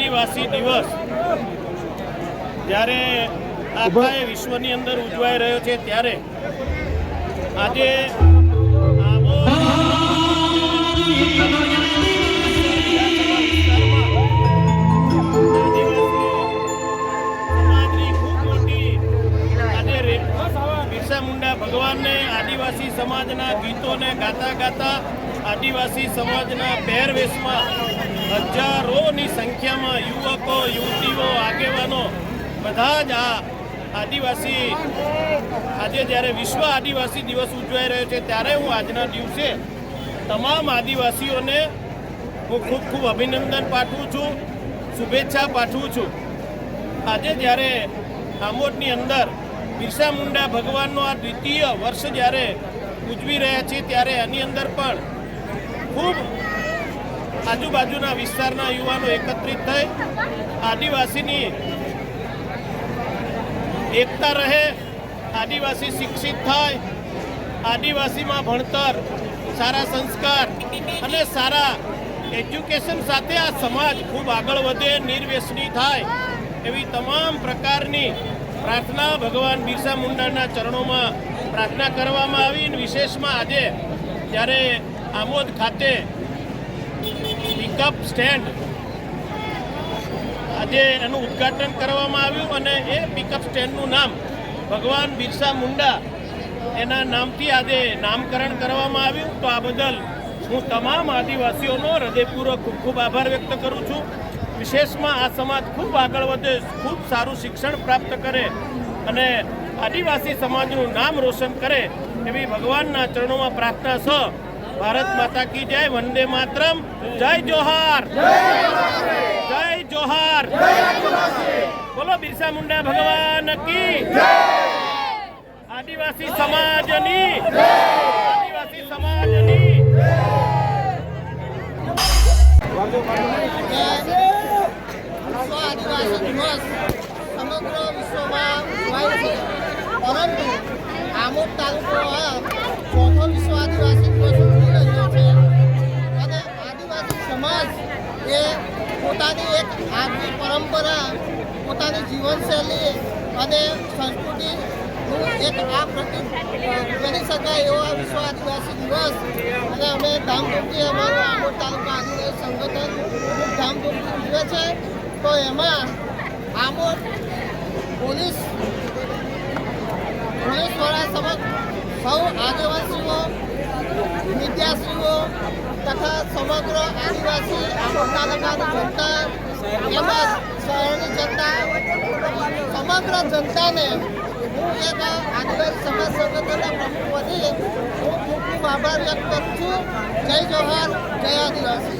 આદિવાસી દિવસ જ્યારે આખા વિશ્વની અંદર ઉજવાઈ રહ્યો છે ત્યારે આજે બિરસા મુંડા ભગવાનને આદિવાસી સમાજના ગીતોને ગાતા ગાતા આદિવાસી સમાજના પહેરવેશમાં હજારોની સંખ્યામાં યુવકો યુવતીઓ આગેવાનો બધા જ આ આદિવાસી આજે જ્યારે વિશ્વ આદિવાસી દિવસ ઉજવાઈ રહ્યો છે ત્યારે હું આજના દિવસે તમામ આદિવાસીઓને હું ખૂબ ખૂબ અભિનંદન પાઠવું છું, શુભેચ્છા પાઠવું છું. આજે જ્યારે આમોદની અંદર બિરસા મુંડા ભગવાનનો આ દ્વિતીય વર્ષ જ્યારે ઉજવી રહ્યા છીએ ત્યારે આની અંદર પણ ખૂબ આજુબાજુના વિસ્તારના યુવાનો એકત્રિત થઈ આદિવાસીની એકતા રહે, આદિવાસી શિક્ષિત થાય, આદિવાસીમાં ભણતર, સારા સંસ્કાર અને સારા એજ્યુકેશન સાથે આ સમાજ ખૂબ આગળ વધે, નિર્વ્યસની થાય એવી તમામ પ્રકારની પ્રાર્થના ભગવાન બિરસા મુંડાના ચરણોમાં પ્રાર્થના કરવામાં આવી. વિશેષમાં આજે જ્યારે આમોદ ખાતે પિકઅપ સ્ટેન્ડ આજે એનું ઉદ્ઘાટન કરવામાં આવ્યું અને એ પિકઅપ સ્ટેન્ડનું નામ ભગવાન બિરસા મુંડા એના નામથી આજે નામકરણ કરવામાં આવ્યું. તો આ બદલ હું તમામ આદિવાસીઓનો હૃદયપૂર્વક ખૂબ ખૂબ આભાર વ્યક્ત કરું છું. વિશેષમાં આ સમાજ ખૂબ આગળ વધે, ખૂબ સારું શિક્ષણ પ્રાપ્ત કરે અને આદિવાસી સમાજનું નામ રોશન કરે એવી ભગવાનના ચરણોમાં પ્રાર્થના છે. ભારત માતા કી જય, વંદે માતરમ, જય જોહાર, જય જોહાર, બોલો બિરસા મુંડા ભગવાન કી, આદિવાસી સમાજની, આદિવાસી સમાજની. આદિવાસી દિવસ સમગ્ર વિશ્વમાં ઉજવાય છે, પરંતુ આમોદ તાલુકો ચોથો વિશ્વ આદિવાસી દિવસ ઉજવી રહ્યો છે અને આદિવાસી સમાજ એ પોતાની એક આગવી પરંપરા, પોતાની જીવનશૈલી અને સંસ્કૃતિનું એક આ પ્રતીક કરી શકાય એવો આ વિશ્વ આદિવાસી દિવસ અને અમે ધામધૂમથી અમારું આમોદ તાલુકા આદિવાસી સંગઠન ખૂબ ધામધૂમથી ઉજવે છે. તો એમાં આમોદ પોલીસવાળા સમક્ષ સૌ આગેવાસીઓ, વિદ્યાર્થીઓ તથા સમગ્ર આદિવાસી આમોદ તાલુકાની જનતા તેમજ શહેરની જનતા, સમગ્ર જનતાને હું એક આદિવાસી સમાજ સંગઠનના પ્રમુખ વધી હું ખૂબ ખૂબ આભાર વ્યક્ત કરું છું. જય જોહાર, જય આદિવાસી.